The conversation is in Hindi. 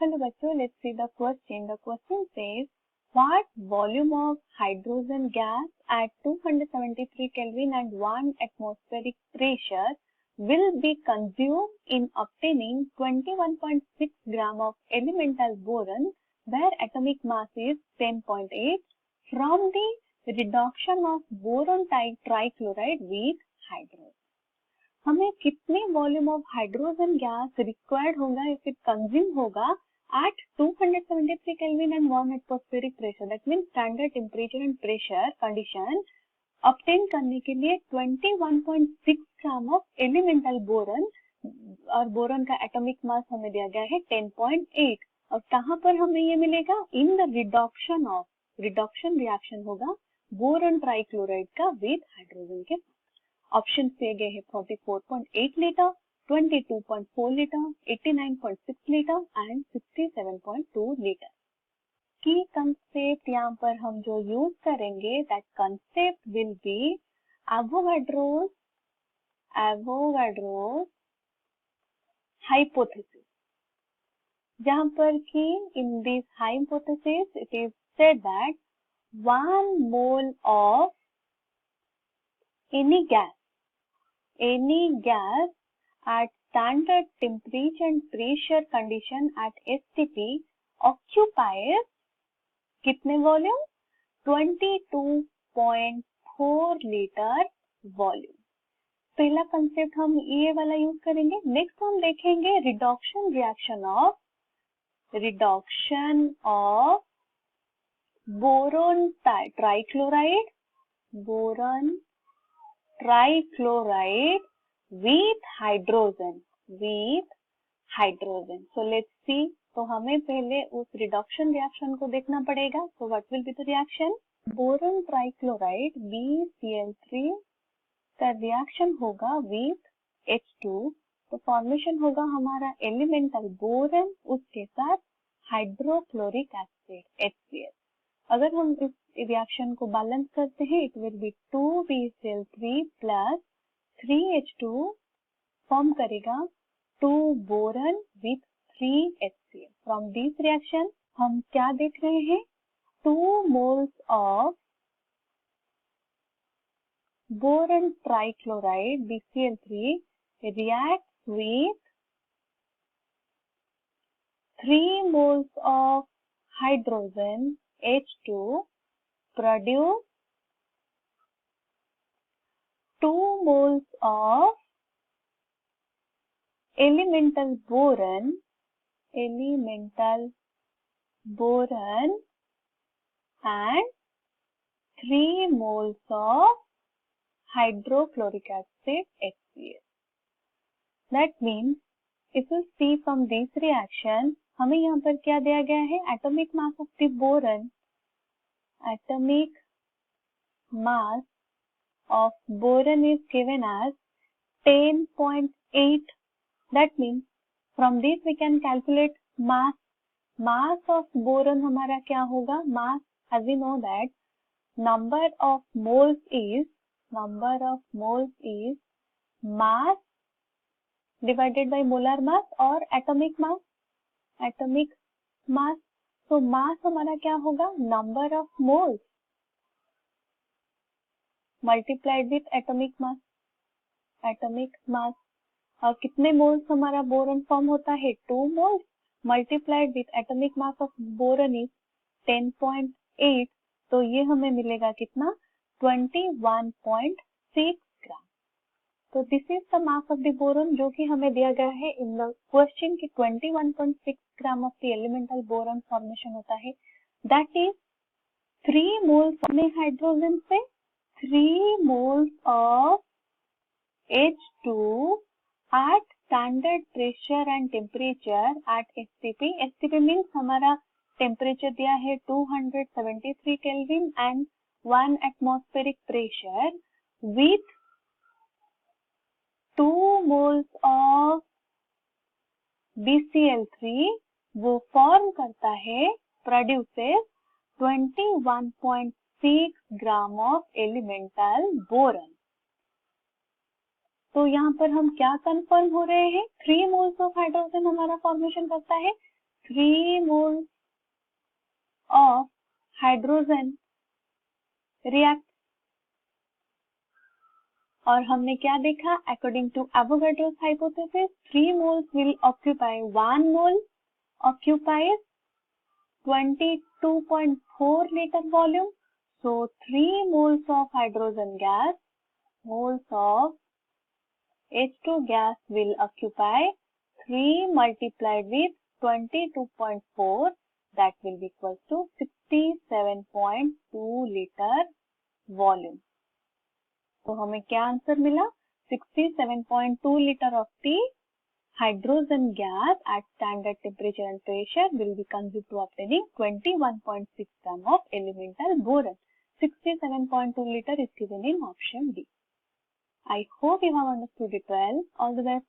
Hello bachcho, let's see the question. The question says, what volume of hydrogen gas at 273 Kelvin and 1 atmospheric pressure will be consumed in obtaining 21.6 gram of elemental boron where atomic mass is 10.8 from the reduction of boron trichloride with hydrogen. हमें कितने volume of hydrogen gas required होगा इफ इट कंज्यूम होगा at 273 Kelvin and 1 atmospheric pressure, that means standard temperature and pressure condition obtain करने के लिए 21.6 ग्राम ऑफ एलिमेंटल बोरन, और बोरन का एटॉमिक मास हमें दिया गया है 10.8, और कहाँ पर हमें ये मिलेगा? इन द रिडक्शन रिएक्शन होगा बोरन ट्राइक्लोराइड का विद हाइड्रोजन के। ऑप्शन दिए गए हैं 44.8 litre, 22.4 litre, 89.6 litre and 67.2 litre. की कंसेप्ट यहाँ पर हम जो यूज करेंगे that concept will be Avogadro's hypothesis, जहाँ पर कि in this hypothesis it is said that 1 mole of any gas at standard temperature and pressure condition at STP occupies कितने वॉल्यूम? 22.4 litre volume. पहला कंसेप्ट हम ये वाला यूज करेंगे। नेक्स्ट हम देखेंगे reduction of boron trichloride with hydrogen. So let's see. तो हमें पहले उस रिडक्शन रिएक्शन को देखना पड़ेगा। So what will be the reaction? Boron trichloride BCl3 का रिएक्शन होगा with H2, तो फॉर्मेशन होगा हमारा एलिमेंटल बोरन, उसके साथ हाइड्रोक्लोरिक एसिड HCl। अगर हम इस रिएक्शन को बैलेंस करते हैं it will be 2BCl3 plus 3H2 form करेगा 2 boron with 3 HCl। From this reaction हम क्या देख रहे हैं? 2 moles of boron trichloride BCl3 reacts with 3 moles of hydrogen H2 produce 2 moles of elemental boron and 3 moles of hydrochloric acid HCl. That means if you see from this reaction हमें यहाँ पर क्या दिया गया है? Atomic mass of the boron, atomic mass of boron is given as 10.8. That means from this we can calculate mass of boron हमारा क्या होगा? mass, as we know that number of moles is mass divided by molar mass और atomic mass. तो मास हमारा क्या होगा? Number of moles multiplied with atomic mass. और कितने मोल्स हमारा बोरन फॉर्म होता है? 2 moles multiplied with atomic mass of boron is 10.8, तो ये हमें मिलेगा कितना? 21.6 ग्राम। तो this is the mass of the boron जो कि हमें दिया गया है इन द क्वेश्चन की 21.6 gram of the elemental boron formation होता है। दैट इज 3 मोल्स में हाइड्रोजन से 3 moles of H2 at standard pressure and temperature at STP. STP means हमारा टेम्परेचर दिया है 273 kelvin and 1 atmospheric pressure with 2 moles of BCl3 वो फॉर्म करता है, produces 21.6 gram of elemental boron. तो यहाँ पर हम क्या कंफर्म हो रहे हैं? 3 मोल्स ऑफ हाइड्रोजन हमारा फॉर्मेशन करता है, 3 moles of hydrogen react. और हमने क्या देखा? According to Avogadro's hypothesis, 3 moles will occupy 1 mole occupies 22.4 liter volume. So 3 moles of hydrogen gas, moles of H2 gas will occupy 3 multiplied with 22.4, that will be equal to 67.2 liter volume. तो हमें क्या आंसर मिला? 67.2 liter of the hydrogen gas at standard temperature and pressure will be consumed to obtaining 21.6 gram of elemental boron. 67.2 liter is given in option D. I hope you have understood it well. All the best.